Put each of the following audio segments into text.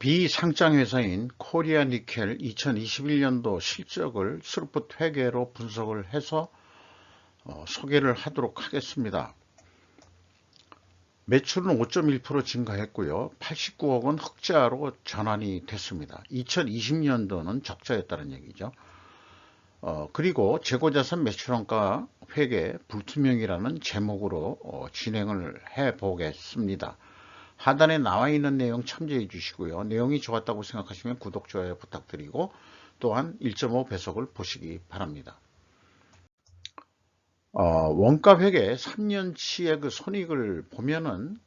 비상장 회사인 코리아니켈 2021년도 실적을 스루풋 회계로 분석을 해서 소개를 하도록 하겠습니다. 매출은 5.1% 증가했고요. 89억 원 흑자로 전환이 됐습니다. 2020년도는 적자였다는 얘기죠. 그리고 재고자산 매출원가 회계 불투명이라는 제목으로 진행을 해 보겠습니다. 하단에 나와 있는 내용 참조해 주시고요. 내용이 좋았다고 생각하시면 구독, 좋아요 부탁드리고 또한 1.5배속을 보시기 바랍니다. 원가 회계 3년치의 그 손익을 보면은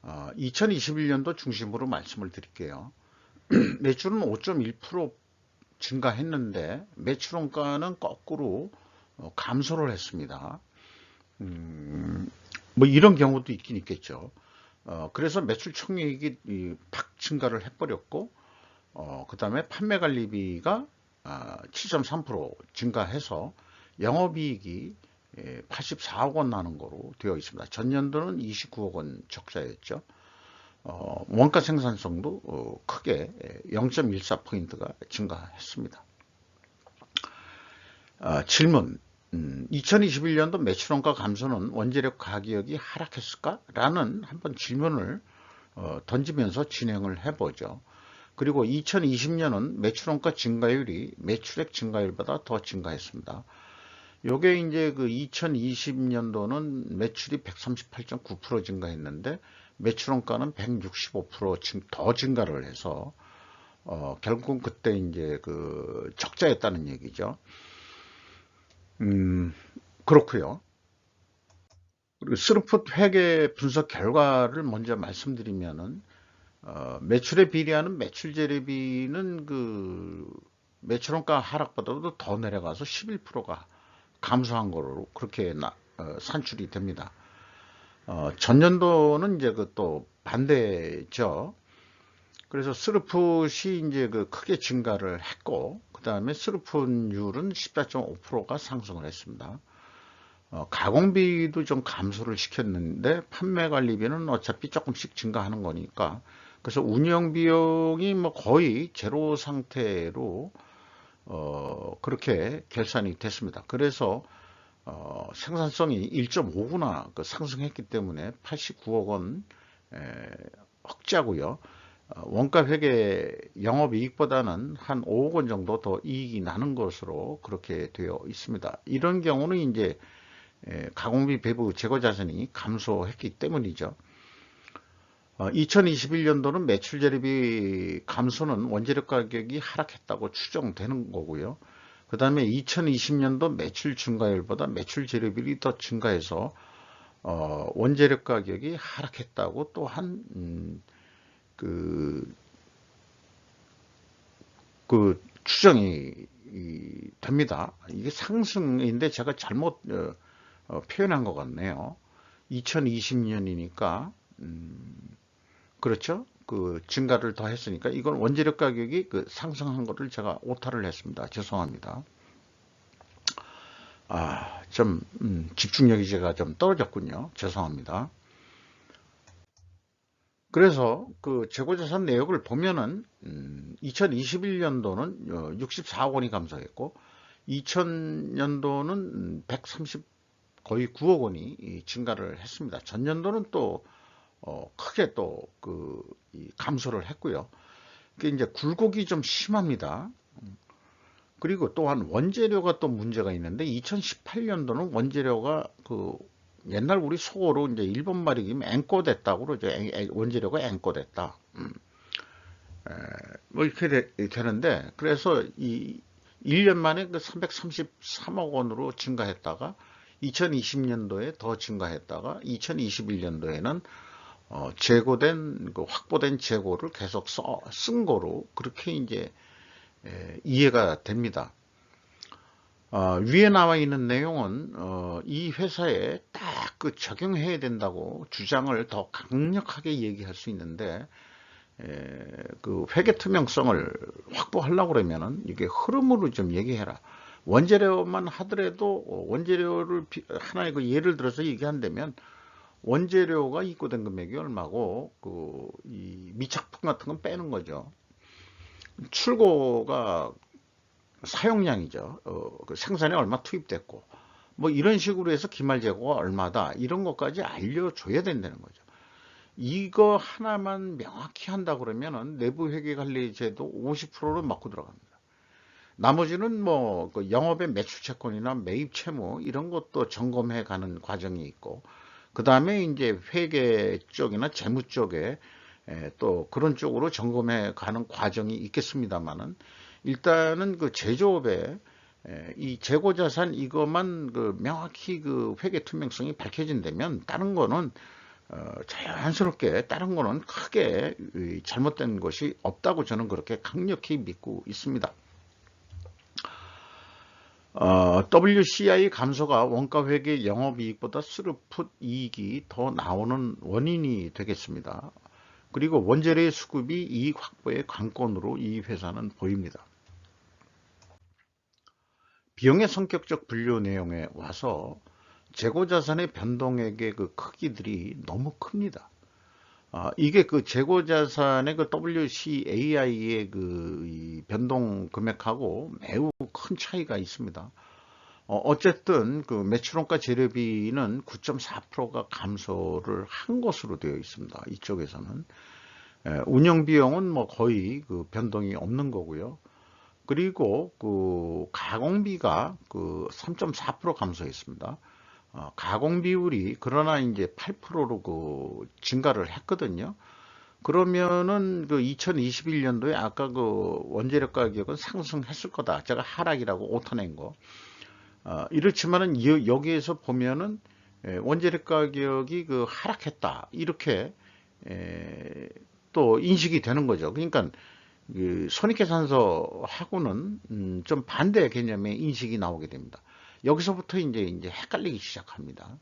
2021년도 중심으로 말씀을 드릴게요. 매출은 5.1% 증가했는데 매출원가는 거꾸로 감소를 했습니다. 뭐 이런 경우도 있긴 있겠죠. 그래서 매출 총액이 팍 증가를 해버렸고, 그 다음에 판매관리비가 7.3% 증가해서 영업이익이 84억 원 나는 거로 되어 있습니다. 전년도는 29억 원 적자였죠. 원가 생산성도 크게 0.14포인트가 증가했습니다. 질문. 2021년도 매출원가 감소는 원재료 가격이 하락했을까? 라는 한번 질문을 던지면서 진행을 해보죠. 그리고 2020년은 매출원가 증가율이 매출액 증가율보다 더 증가했습니다. 요게 이제 그 2020년도는 매출이 138.9% 증가했는데 매출원가는 165% 더 증가를 해서 결국 그때 이제 그 적자였다는 얘기죠. 그렇고요. 그리고 스루풋 회계 분석 결과를 먼저 말씀드리면은 매출에 비례하는 매출 재료비는 그 매출원가 하락보다도 더 내려가서 11%가 감소한 거로 그렇게 산출이 됩니다. 전년도는 이제 그 또 반대죠. 그래서 스루풋이 이제 그 크게 증가를 했고, 그 다음에 스루풋율은 14.5%가 상승을 했습니다. 가공비도 좀 감소를 시켰는데 판매관리비는 어차피 조금씩 증가하는 거니까, 그래서 운영비용이 뭐 거의 제로 상태로 그렇게 결산이 됐습니다. 그래서 생산성이 1.5구나 상승했기 때문에 89억 원 흑자고요. 원가 회계 영업이익보다는 한 5억 원 정도 더 이익이 나는 것으로 그렇게 되어 있습니다. 이런 경우는 이제 가공비 배부 재고 자산이 감소했기 때문이죠. 2021년도는 매출 재료비 감소는 원재료 가격이 하락했다고 추정되는 거고요. 그 다음에 2020년도 매출 증가율보다 매출 재료비율이 더 증가해서 원재료 가격이 하락했다고 또한 그 추정이 됩니다. 이게 상승인데 제가 잘못 표현한 것 같네요. 2020년이니까 그렇죠. 그 증가를 더 했으니까 이건 원재료 가격이 그 상승한 것을 제가 오타를 했습니다. 죄송합니다. 좀 집중력이 제가 좀 떨어졌군요. 죄송합니다. 그래서 그 재고자산 내역을 보면은 2021년도는 64억 원이 감소했고 2000년도는 130 거의 9억 원이 증가를 했습니다. 전년도는 또 크게 또 그 감소를 했고요. 그게 이제 굴곡이 좀 심합니다. 그리고 또한 원재료가 또 문제가 있는데 2018년도는 원재료가 그 옛날 우리 속어로 이제 일본 말이기면 앵꼬됐다고 그러죠. 원재료가 앵꼬됐다. 뭐 이렇게 되는데 그래서 이 1년 만에 그 333억 원으로 증가했다가 2020년도에 더 증가했다가 2021년도에는 재고된 그 확보된 재고를 계속 쓴 거로 그렇게 이제 이해가 됩니다. 위에 나와 있는 내용은 이 회사에 딱 그 적용해야 된다고 주장을 더 강력하게 얘기할 수 있는데 그 회계 투명성을 확보하려고 그러면은 이게 흐름으로 좀 얘기해라. 원재료만 하더라도 원재료를 하나의 그 예를 들어서 얘기한다면 원재료가 입고된 금액이 얼마고 이 미착품 같은 건 빼는 거죠. 출고가 사용량이죠. 그 생산에 얼마 투입됐고 뭐 이런 식으로 해서 기말 재고가 얼마다 이런 것까지 알려줘야 된다는 거죠. 이거 하나만 명확히 한다 그러면은 내부 회계 관리 제도 50%를 먹고 들어갑니다. 나머지는 뭐 그 영업의 매출 채권이나 매입 채무 이런 것도 점검해 가는 과정이 있고, 그 다음에 이제 회계 쪽이나 재무 쪽에 또 그런 쪽으로 점검해 가는 과정이 있겠습니다만은, 일단은 그 제조업에 이 재고자산 이것만 그 명확히 그 회계 투명성이 밝혀진다면 다른 거는 자연스럽게 다른 거는 크게 잘못된 것이 없다고 저는 그렇게 강력히 믿고 있습니다. WCI 감소가 원가회계 영업이익보다 스루풋 이익이 더 나오는 원인이 되겠습니다. 그리고 원재료의 수급이 이익 확보의 관건으로 이 회사는 보입니다. 비용의 성격적 분류 내용에 와서 재고자산의 변동액의 그 크기들이 너무 큽니다. 이게 그 재고자산의 그 WCAI의 그 변동 금액하고 매우 큰 차이가 있습니다. 어쨌든 그 매출원가 재료비는 9.4%가 감소를 한 것으로 되어 있습니다. 이쪽에서는 운영비용은 뭐 거의 그 변동이 없는 거고요. 그리고 그 가공비가 그 3.4% 감소했습니다. 가공 비율이 그러나 이제 8%로 그 증가를 했거든요. 그러면은 그 2021년도에 아까 그 원재료 가격은 상승했을 거다. 제가 하락이라고 오타낸 거. 이렇지만은 여기에서 보면은 원재료 가격이 그 하락했다. 이렇게 또 인식이 되는 거죠. 그러니까 그 손익계산서하고는 좀 반대 개념의 인식이 나오게 됩니다. 여기서부터 이제 헷갈리기 시작합니다.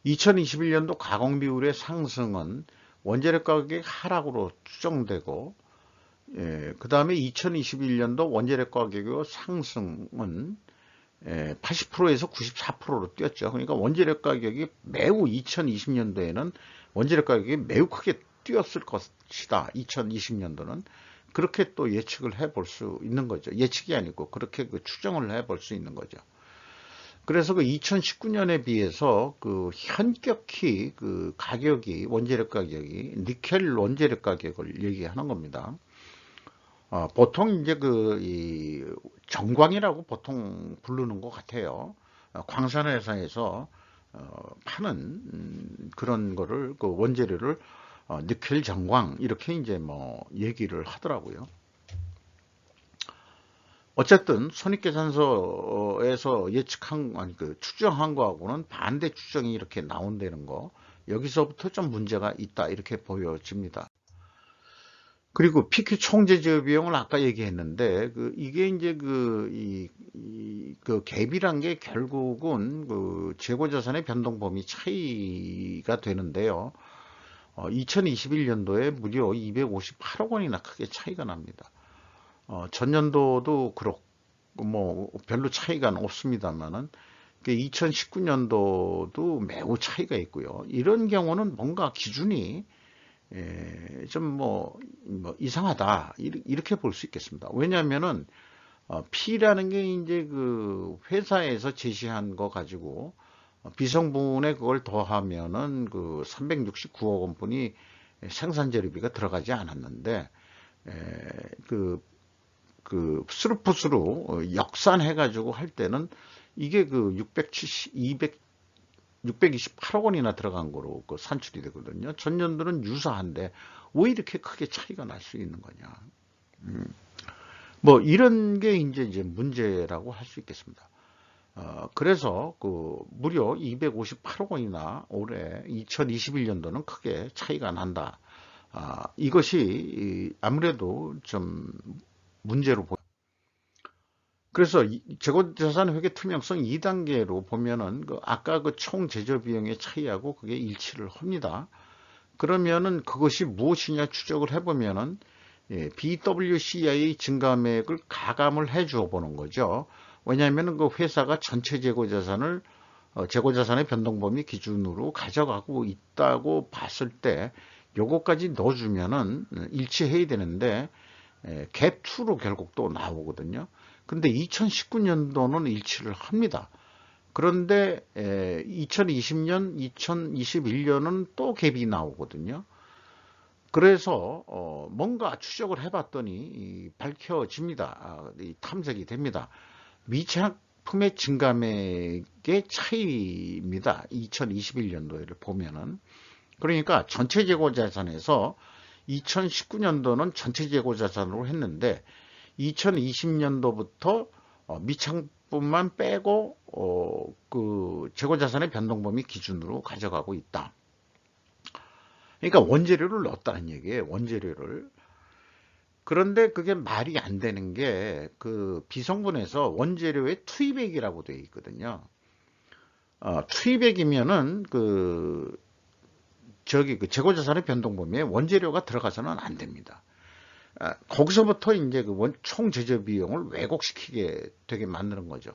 2021년도 가공 비율의 상승은 원재료 가격의 하락으로 추정되고, 그 다음에 2021년도 원재료 가격의 상승은 80%에서 94%로 뛰었죠. 그러니까 원재료 가격이 매우 2020년도에는 원재료 가격이 매우 크게 뛰었을 것이다. 2020년도는 그렇게 또 예측을 해볼 수 있는 거죠. 예측이 아니고 그렇게 그 추정을 해볼 수 있는 거죠. 그래서 그 2019년에 비해서 그 현격히 그 가격이 원재료 가격이 니켈 원재료 가격을 얘기하는 겁니다. 보통 이제 이 정광이라고 보통 부르는 것 같아요. 광산회사에서 파는 그런 거를 그 원재료를 니켈 정광 이렇게 이제 뭐 얘기를 하더라고요. 어쨌든 손익계산서에서 예측한 아니 그 추정한 거하고는 반대 추정이 이렇게 나온다는 거, 여기서부터 좀 문제가 있다 이렇게 보여집니다. 그리고 PQ 총재료 비용을 아까 얘기했는데 이게 이제 그 갭이란 게 결국은 그 재고자산의 변동 범위 차이가 되는데요. 2021년도에 무려 258억 원이나 크게 차이가 납니다. 전년도도 그렇고 뭐 별로 차이가 없습니다만은 2019년도도 매우 차이가 있고요. 이런 경우는 뭔가 기준이 좀 뭐 이상하다 이렇게 볼 수 있겠습니다. 왜냐하면은 P라는 게 이제 그 회사에서 제시한 거 가지고 비성분에 그걸 더하면은 그 369억 원분이 생산재료비가 들어가지 않았는데 그 스루풋으로 역산해 가지고 할 때는 이게 그 628억 원이나 들어간 거로 그 산출이 되거든요. 전년도는 유사한데 왜 이렇게 크게 차이가 날 수 있는 거냐. 뭐 이런 게 이제 문제라고 할 수 있겠습니다. 그래서 그 무려 258억 원이나 올해 2021년도는 크게 차이가 난다. 이것이 아무래도 좀 문제로 보입니다. 그래서 재고자산 회계 투명성 2단계로 보면은 아까 그 총 제조 비용의 차이하고 그게 일치를 합니다. 그러면은 그것이 무엇이냐 추적을 해보면은 BWCI 증감액을 가감을 해 주어 보는 거죠. 왜냐하면 그 회사가 전체 재고자산을 재고자산의 변동범위 기준으로 가져가고 있다고 봤을 때 요거까지 넣어주면은 일치해야 되는데 갭2로 결국 또 나오거든요. 근데 2019년도는 일치를 합니다. 그런데 2020년, 2021년은 또 갭이 나오거든요. 그래서 뭔가 추적을 해봤더니 밝혀집니다. 탐색이 됩니다. 미착품의 증감액의 차이입니다. 2021년도를 보면은. 그러니까 전체 재고자산에서 2019년도는 전체 재고자산으로 했는데 2020년도부터 미착품만 빼고 그 재고자산의 변동범위 기준으로 가져가고 있다. 그러니까 원재료를 넣었다는 얘기예요. 원재료를. 그런데 그게 말이 안 되는 게 그 비성분에서 원재료의 투입액이라고 되어 있거든요. 투입액이면은 그 재고자산의 변동범위에 원재료가 들어가서는 안 됩니다. 거기서부터 이제 그 총 제조 비용을 왜곡시키게 되게 만드는 거죠.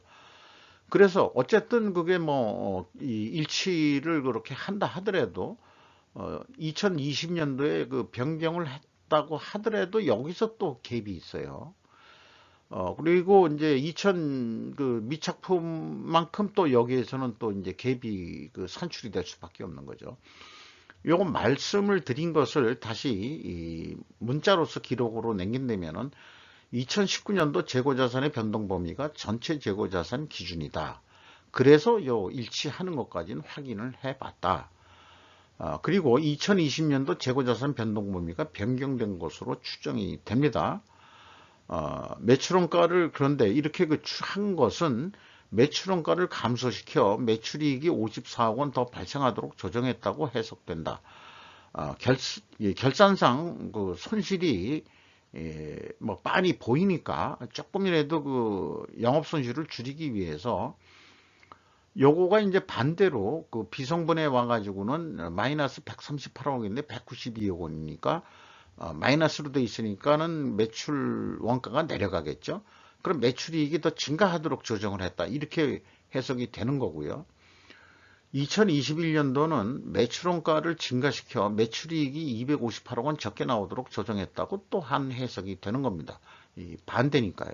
그래서 어쨌든 그게 뭐 일치를 그렇게 한다 하더라도 2020년도에 그 변경을 했다고 하더라도 여기서 또 갭이 있어요. 그리고 이제 그 미착품만큼 또 여기에서는 또 이제 갭이 그 산출이 될 수밖에 없는 거죠. 요거 말씀을 드린 것을 다시 이 문자로서 기록으로 남긴다면은 2019년도 재고자산의 변동 범위가 전체 재고자산 기준이다. 그래서 요 일치하는 것까지는 확인을 해봤다. 그리고 2020년도 재고자산 변동 범위가 변경된 것으로 추정이 됩니다. 매출원가를 그런데 이렇게 한 것은 매출원가를 감소시켜 매출이익이 54억 원 더 발생하도록 조정했다고 해석된다. 결산상 그 손실이 뭐 빤히 보이니까 조금이라도 그 영업 손실을 줄이기 위해서 요거가 이제 반대로 그 비성분에 와가지고는 마이너스 138억인데 192억 원이니까 마이너스로 돼 있으니까는 매출 원가가 내려가겠죠. 그럼 매출이익이 더 증가하도록 조정을 했다. 이렇게 해석이 되는 거고요. 2021년도는 매출원가를 증가시켜 매출이익이 258억 원 적게 나오도록 조정했다고 또 한 해석이 되는 겁니다. 반대니까요.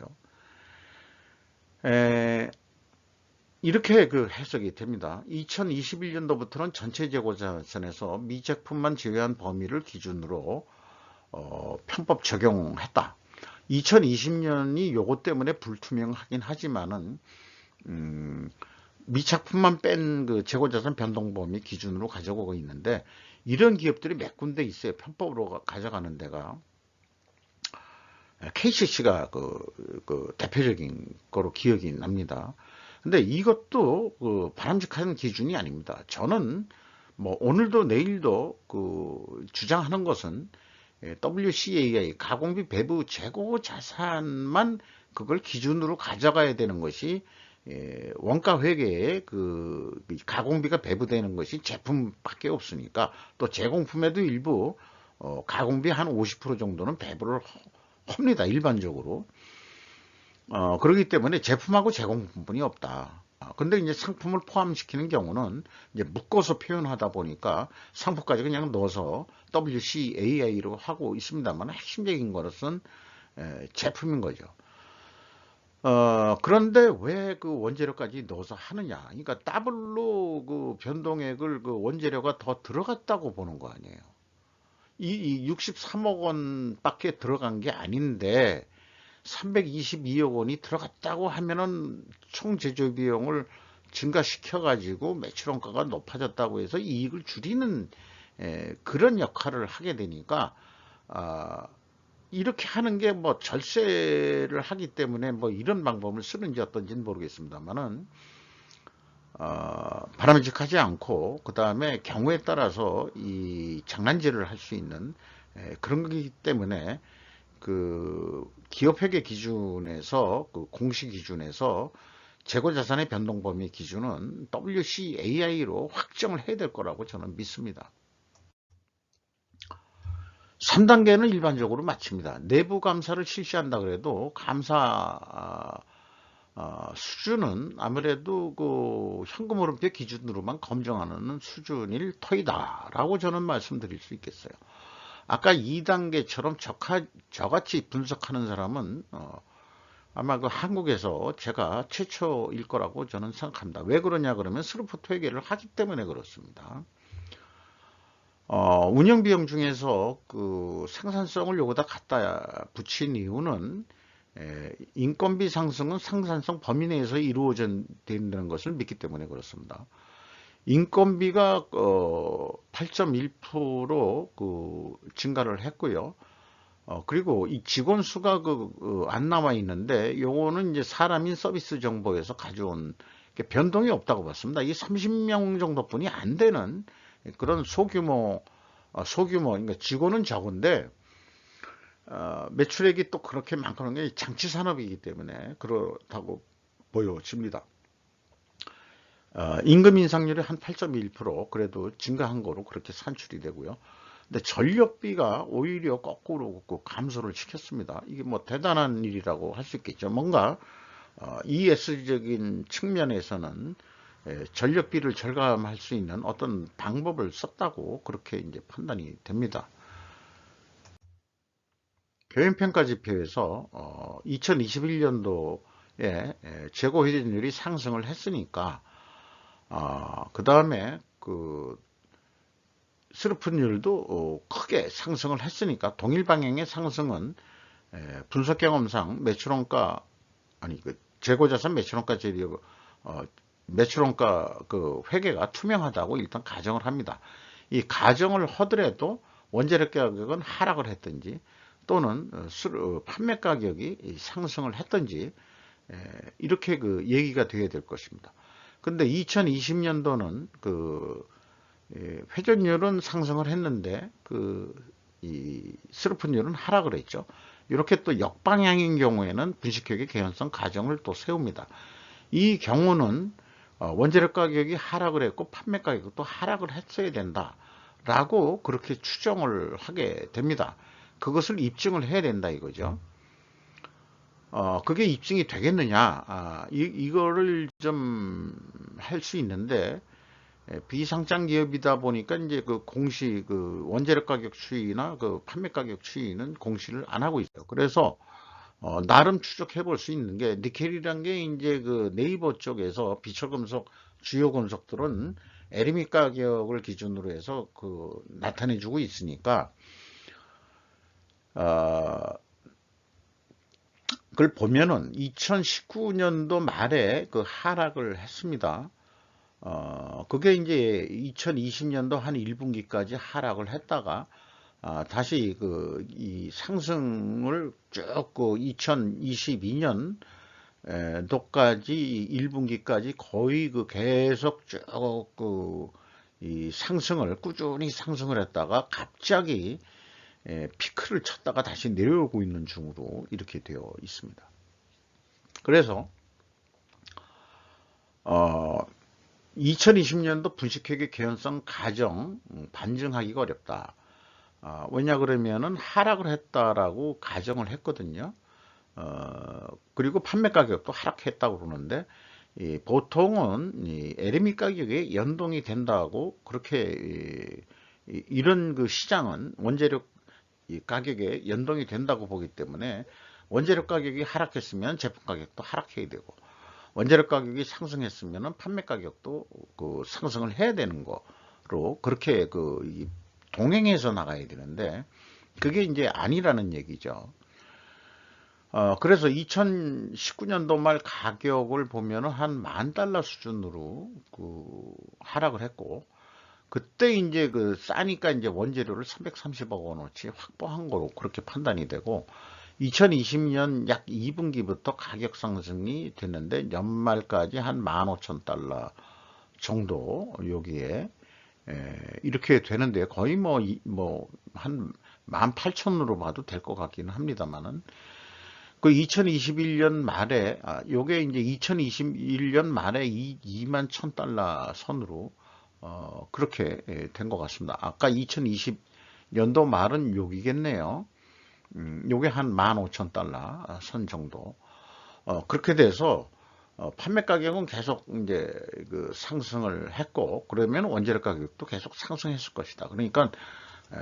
이렇게 그 해석이 됩니다. 2021년도부터는 전체 재고자산에서 미제품만 제외한 범위를 기준으로 편법 적용했다. 2020년이 요것 때문에 불투명하긴 하지만은 미착품만 뺀 그 재고자산 변동범위 기준으로 가져오고 있는데 이런 기업들이 몇 군데 있어요. 편법으로 가져가는 데가. KCC가 그 대표적인 거로 기억이 납니다. 근데 이것도 그 바람직한 기준이 아닙니다. 저는 뭐 오늘도 내일도 그 주장하는 것은 WCAI 가공비 배부 재고 자산만 그걸 기준으로 가져가야 되는 것이 원가 회계에 그 가공비가 배부되는 것이 제품밖에 없으니까 또 제공품에도 일부 가공비 한 50% 정도는 배부를 합니다. 일반적으로. 그렇기 때문에 제품하고 제공품분이 없다. 근데 이제 상품을 포함시키는 경우는 이제 묶어서 표현하다 보니까 상품까지 그냥 넣어서 WCAI로 하고 있습니다만 핵심적인 것은 제품인 거죠. 그런데 왜 그 원재료까지 넣어서 하느냐. 그러니까 더블로 그 변동액을 그 원재료가 더 들어갔다고 보는 거 아니에요. 이 63억 원밖에 들어간 게 아닌데 322억 원이 들어갔다고 하면은 총 제조 비용을 증가시켜 가지고 매출원가가 높아졌다고 해서 이익을 줄이는 그런 역할을 하게 되니까 이렇게 하는 게 뭐 절세를 하기 때문에 뭐 이런 방법을 쓰는지 어떤지는 모르겠습니다만은 바람직하지 않고 그 다음에 경우에 따라서 이 장난질을 할 수 있는 그런 거기 때문에 그 기업회계 기준에서 그 공시 기준에서 재고자산의 변동범위 기준은 WCAI로 확정을 해야 될 거라고 저는 믿습니다. 3단계는 일반적으로 마칩니다. 내부 감사를 실시한다 그래도 감사 수준은 아무래도 그 현금흐름표 기준으로만 검증하는 수준일 터이다라고 저는 말씀드릴 수 있겠어요. 아까 2단계처럼 저같이 분석하는 사람은 아마 그 한국에서 제가 최초일 거라고 저는 생각합니다. 왜 그러냐 그러면 스루프트 회계를 하기 때문에 그렇습니다. 운영 비용 중에서 그 생산성을 여기다 갖다 붙인 이유는 인건비 상승은 생산성 범위 내에서 이루어진다는 것을 믿기 때문에 그렇습니다. 인건비가 8.1% 그 증가를 했고요. 그리고 이 직원 수가 안 남아 있는데 요거는 이제 사람인 서비스 정보에서 가져온 변동이 없다고 봤습니다. 이 30명 정도뿐이 안 되는 그런 소규모 그러니까 직원은 적은데 매출액이 또 그렇게 많다는 게 장치 산업이기 때문에 그렇다고 보여집니다. 임금 인상률이 한 8.1% 그래도 증가한 거로 그렇게 산출이 되고요. 근데 전력비가 오히려 거꾸로 감소를 시켰습니다. 이게 뭐 대단한 일이라고 할 수 있겠죠. 뭔가 ES적인 측면에서는 전력비를 절감할 수 있는 어떤 방법을 썼다고 그렇게 이제 판단이 됩니다. 교행평가지표에서 2021년도에 재고 회전율이 상승을 했으니까 그 다음에 그 스루프율도 크게 상승을 했으니까 동일 방향의 상승은 분석 경험상 매출원가 그 재고자산 매출원가 제리고 매출원가 그 회계가 투명하다고 일단 가정을 합니다. 이 가정을 하더라도 원재료 가격은 하락을 했든지 또는 판매 가격이 상승을 했든지 이렇게 그 얘기가 되어야 될 것입니다. 근데 2020년도는 그 회전율은 상승을 했는데 이 스루프율은 하락을 했죠. 이렇게 또 역방향인 경우에는 분식회계 개연성 가정을 또 세웁니다. 이 경우는 원재료 가격이 하락을 했고 판매 가격도 하락을 했어야 된다라고 그렇게 추정을 하게 됩니다. 그것을 입증을 해야 된다 이거죠. 그게 입증이 되겠느냐? 이거를 좀 할 수 있는데 비상장 기업이다 보니까 이제 그 공시 그 원재료 가격 추이나 그 판매 가격 추이는 공시를 안 하고 있어요. 그래서 나름 추적해 볼 수 있는 게 니켈이란 게 이제 그 네이버 쪽에서 비철금속 주요 금속들은 LME 가격을 기준으로 해서 그 나타내 주고 있으니까 그걸 보면은 2019년도 말에 그 하락을 했습니다. 그게 이제 2020년도 한 1분기까지 하락을 했다가 다시 이 상승을 쭉 2022년 도까지 1분기까지 거의 계속 쭉 이 상승을 꾸준히 상승을 했다가 갑자기 피크를 쳤다가 다시 내려오고 있는 중으로 이렇게 되어 있습니다. 그래서 2020년도 분식회계 개연성 가정 반증하기가 어렵다. 왜냐 그러면은 하락을 했다라고 가정을 했거든요. 그리고 판매 가격도 하락했다고 그러는데 보통은 LME 가격에 연동이 된다고 그렇게 이런 그 시장은 원재료 가격에 연동이 된다고 보기 때문에 원재료 가격이 하락했으면 제품 가격도 하락해야 되고 원재료 가격이 상승했으면 판매 가격도 그 상승을 해야 되는 거로 그렇게 동행해서 나가야 되는데 그게 이제 아니라는 얘기죠. 그래서 2019년도 말 가격을 보면은 한 $10,000 수준으로 하락을 했고 그때 이제 싸니까 이제 원재료를 330억 원어치 확보한 거로 그렇게 판단이 되고 2020년 약 2분기부터 가격 상승이 됐는데 연말까지 한 $15,000 정도 여기에 이렇게 되는데 거의 한 18,000으로 봐도 될 것 같기는 합니다만은 그 2021년 말에 요게 이제 2021년 말에 21,000달러 선으로 그렇게 된 것 같습니다. 아까 2020년도 말은 여기겠네요. 요게 한 15,000달러 선 정도. 그렇게 돼서 판매 가격은 계속 이제 그 상승을 했고, 그러면 원재료 가격도 계속 상승했을 것이다. 그러니까 에,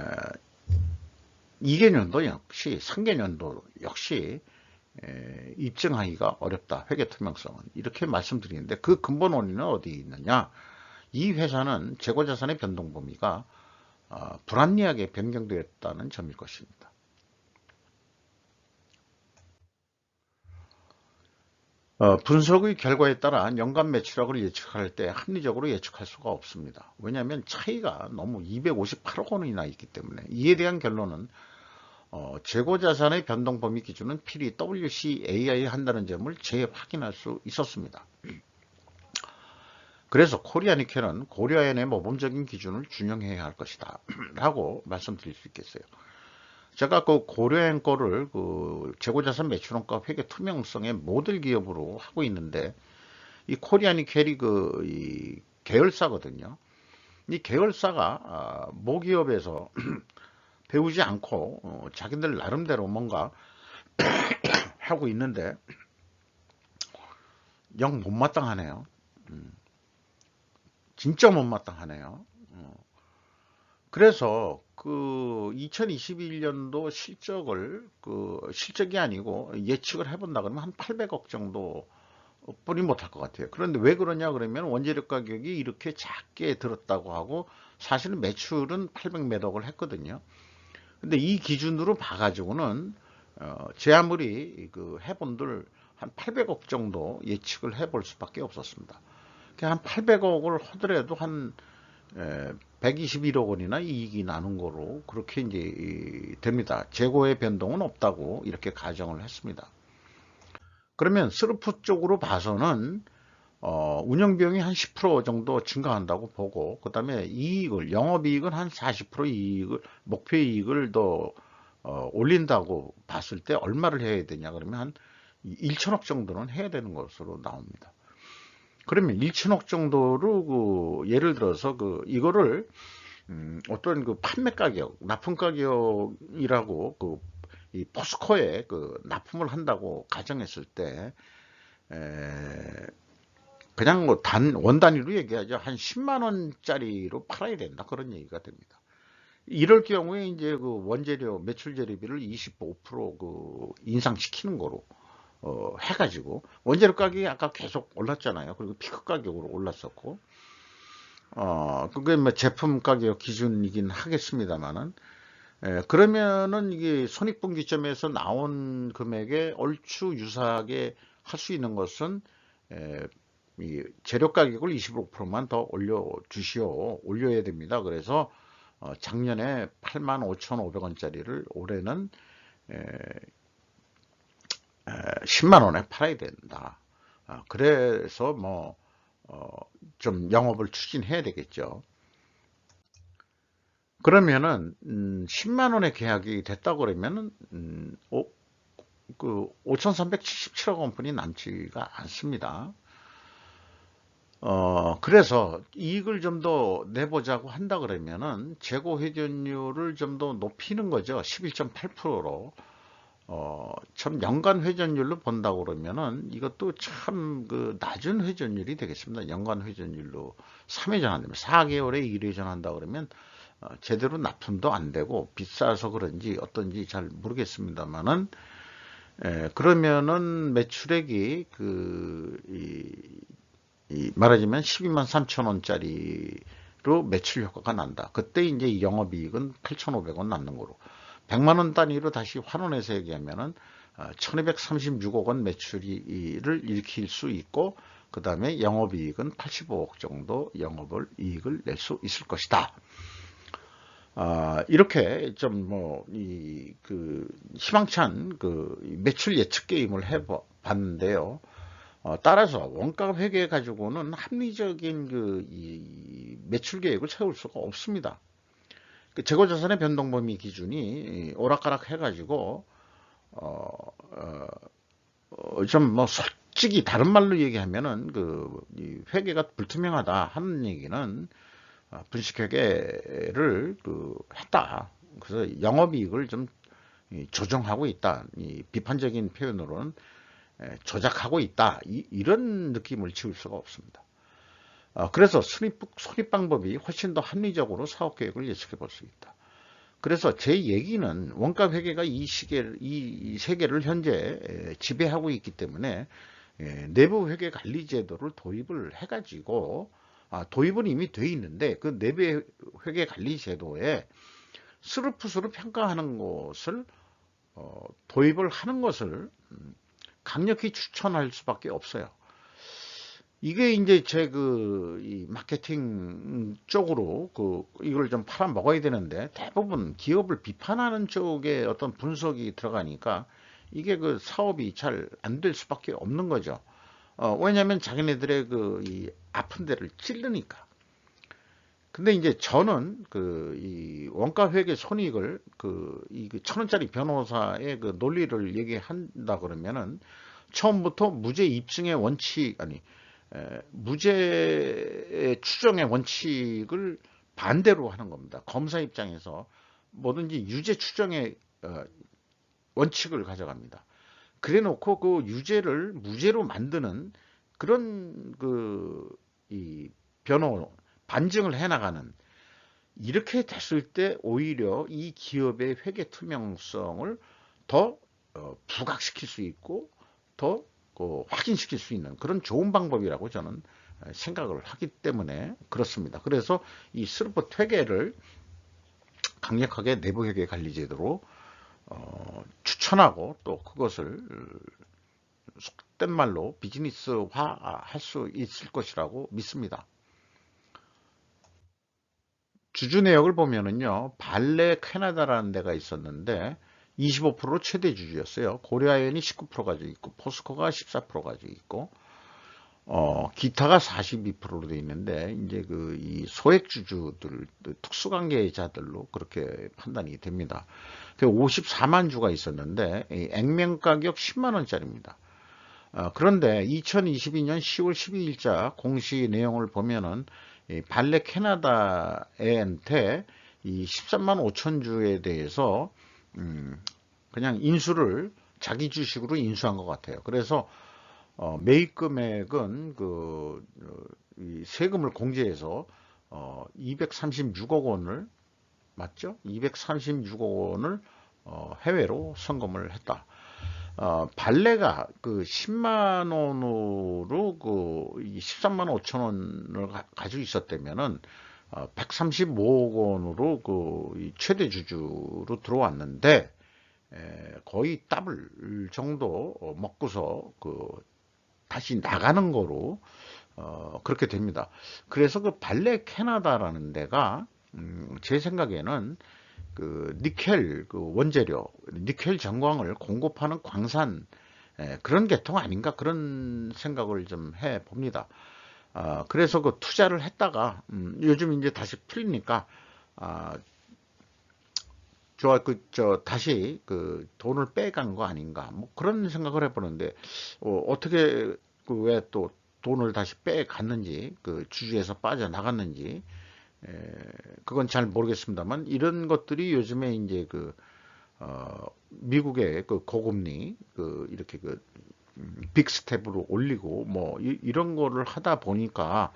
2개년도 역시 3개년도 역시 입증하기가 어렵다. 회계 투명성은 이렇게 말씀드리는데, 그 근본 원인은 어디 있느냐? 이 회사는 재고자산의 변동 범위가 불합리하게 변경되었다는 점일 것입니다. 분석의 결과에 따라 연간 매출액을 예측할 때 합리적으로 예측할 수가 없습니다. 왜냐하면 차이가 너무 258억 원이나 있기 때문에. 이에 대한 결론은 재고자산의 변동 범위 기준은 필히 WCAI 한다는 점을 재확인할 수 있었습니다. 그래서 코리아니켈은 고려엔의 모범적인 기준을 준용해야 할 것이다 라고 말씀드릴 수 있겠어요. 제가 그 고려엔 거를 그 재고자산 매출원가 회계 투명성의 모델 기업으로 하고 있는데, 이 코리아니켈이 이 계열사거든요. 이 계열사가 모기업에서 배우지 않고 자기들 나름대로 뭔가 하고 있는데 영 못마땅하네요. 진짜 못마땅하네요. 그래서 그 2021년도 실적을 실적이 아니고 예측을 해본다 그러면 한 800억 정도 뿐이 못할 것 같아요. 그런데 왜 그러냐 그러면 원재료 가격이 이렇게 작게 들었다고 하고 사실은 매출은 800몇 억을 했거든요. 근데 이 기준으로 봐가지고는 제 아무리 해본들 한 800억 정도 예측을 해볼 수밖에 없었습니다. 한 800억을 하더라도 한 121억 원이나 이익이 나는 거로 그렇게 이제 됩니다. 재고의 변동은 없다고 이렇게 가정을 했습니다. 그러면 스루프 쪽으로 봐서는 운영비용이 한 10% 정도 증가한다고 보고, 그 다음에 이익을, 영업이익은 한 40% 이익을, 목표이익을 더 올린다고 봤을 때 얼마를 해야 되냐 그러면 한 1천억 정도는 해야 되는 것으로 나옵니다. 그러면 1천억 정도로 예를 들어서 이거를 어떤 판매 가격, 납품 가격이라고 이 포스코에 납품을 한다고 가정했을 때 그냥 뭐 원 단위로 얘기하죠. 한 10만 원짜리로 팔아야 된다. 그런 얘기가 됩니다. 이럴 경우에 이제 원재료 매출 재료비를 25% 인상시키는 거로 해가지고 원재료 가격이 아까 계속 올랐잖아요. 그리고 피크 가격으로 올랐었고, 그게 뭐 제품 가격 기준이긴 하겠습니다만은, 그러면은 이게 손익분기점에서 나온 금액에 얼추 유사하게 할 수 있는 것은 이 재료 가격을 25%만 더 올려야 됩니다. 그래서 작년에 85,500원짜리를 올해는 10만 원에 팔아야 된다. 그래서 좀 영업을 추진해야 되겠죠. 그러면은 10만 원의 계약이 됐다고 그러면은 5,377억 원뿐이 남지가 않습니다. 그래서 이익을 좀 더 내보자고 한다 그러면은 재고 회전율을 좀 더 높이는 거죠. 11.8%로. 참 연간 회전율로 본다고 그러면은 이것도 참 낮은 회전율이 되겠습니다. 연간 회전율로 3회전 한다면 4개월에 1회전 한다 그러면 제대로 납품도 안 되고 비싸서 그런지 어떤지 잘 모르겠습니다만은, 그러면은 매출액이 말하자면 12만 3천 원짜리로 매출 효과가 난다. 그때 이제 영업이익은 8,500원 남는 거로. 100만 원 단위로 다시 환원해서 얘기하면은 1236억 원 매출을 일으킬 수 있고, 그 다음에 영업이익은 85억 정도 이익을 낼 수 있을 것이다. 이렇게 좀 희망찬 매출 예측 게임을 해봤는데요. 따라서 원가 회계 가지고는 합리적인 이 매출 계획을 세울 수가 없습니다. 재고자산의 변동 범위 기준이 오락가락 해가지고 좀 솔직히 다른 말로 얘기하면은 이 회계가 불투명하다 하는 얘기는 분식회계를 했다. 그래서 영업이익을 좀 조정하고 있다. 이 비판적인 표현으로는 조작하고 있다. 이런 느낌을 지울 수가 없습니다. 그래서 손익 방법이 훨씬 더 합리적으로 사업 계획을 예측해 볼 수 있다. 그래서 제 얘기는 원가 회계가 이 세계를 현재 지배하고 있기 때문에 내부 회계 관리 제도를 도입을 해가지고 도입은 이미 돼 있는데 그 내부 회계 관리 제도에 스루풋으로 평가하는 것을 도입을 하는 것을 강력히 추천할 수밖에 없어요. 이게 이제 제 이 마케팅 쪽으로 이걸 좀 팔아 먹어야 되는데 대부분 기업을 비판하는 쪽에 어떤 분석이 들어가니까 이게 그 사업이 잘 안 될 수밖에 없는 거죠. 왜냐하면 자기네들의 이 아픈 데를 찌르니까. 근데 이제 저는 이 원가 회계 손익을 이 1,000원짜리 변호사의 그 논리를 얘기한다 그러면은 처음부터 무죄 입증의 원칙 무죄 추정의 원칙을 반대로 하는 겁니다. 검사 입장에서 뭐든지 유죄 추정의 원칙을 가져갑니다. 그래 놓고 그 유죄를 무죄로 만드는 그런 이 반증을 해나가는 이렇게 됐을 때 오히려 이 기업의 회계 투명성을 더 부각시킬 수 있고 더 확인시킬 수 있는 그런 좋은 방법이라고 저는 생각을 하기 때문에 그렇습니다. 그래서 이 스루풋 회계를 강력하게 내부 회계 관리 제도로 추천하고 또 그것을 속된 말로 비즈니스화 할 수 있을 것이라고 믿습니다. 주주 내역을 보면은요, 발레 캐나다라는 데가 있었는데 25% 최대 주주였어요. 고려아연이 19% 가지고 있고 포스코가 14% 가지고 있고 기타가 42%로 되어 있는데 이제 이 소액 주주들 특수관계자들로 그렇게 판단이 됩니다. 54만 주가 있었는데 액면 가격 10만 원짜리입니다. 그런데 2022년 10월 12일자 공시 내용을 보면은 발레 캐나다한테 이 13만 5천 주에 대해서 그냥 인수를 자기 주식으로 인수한 것 같아요. 그래서 매입 금액은 이 세금을 공제해서 236억 원을 맞죠? 236억 원을 해외로 송금을 했다. 발레가 10만 원으로 13만 5천 원을 가지고 있었다면은 135억 원으로 최대 주주로 들어왔는데 거의 더블 정도 먹고서 다시 나가는 거로 그렇게 됩니다. 그래서 발레 캐나다라는 데가 제 생각에는 니켈 원재료, 니켈 전광을 공급하는 광산 그런 계통 아닌가 그런 생각을 좀 해 봅니다. 그래서 투자를 했다가 요즘 이제 다시 풀리니까 다시 돈을 빼간 거 아닌가 뭐 그런 생각을 해보는데 어떻게 왜 또 돈을 다시 빼갔는지 주주에서 빠져나갔는지 그건 잘 모르겠습니다만 이런 것들이 요즘에 이제 미국의 고금리 이렇게 빅스텝으로 올리고 뭐 이런 거를 하다 보니까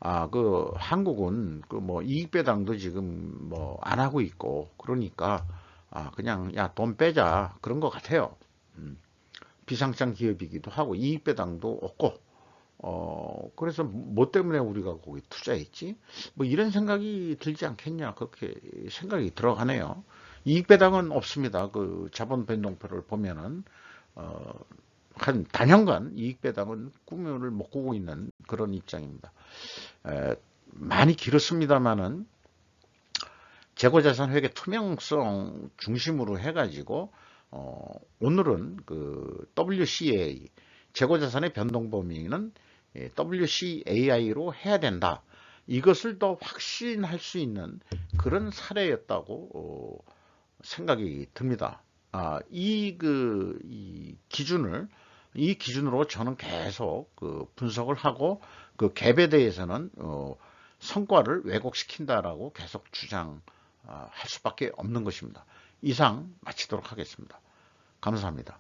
한국은 뭐 이익배당도 지금 뭐 안 하고 있고 그러니까 그냥 야 돈 빼자 그런 것 같아요. 비상장 기업이기도 하고 이익배당도 없고 그래서 뭐 때문에 우리가 거기 투자했지? 뭐 이런 생각이 들지 않겠냐 그렇게 생각이 들어가네요. 이익배당은 없습니다. 자본 변동표를 보면은 한 단연간 이익배당은 꿈을 못 꾸고 있는 그런 입장입니다. 많이 길었습니다만은 재고자산 회계 투명성 중심으로 해가지고 오늘은 WCA 재고자산의 변동 범위는 WCAI로 해야 된다. 이것을 더 확신할 수 있는 그런 사례였다고 생각이 듭니다. 이 기준으로 저는 계속 분석을 하고 갭에 대해서는 성과를 왜곡시킨다라고 계속 주장할 수밖에 없는 것입니다. 이상 마치도록 하겠습니다. 감사합니다.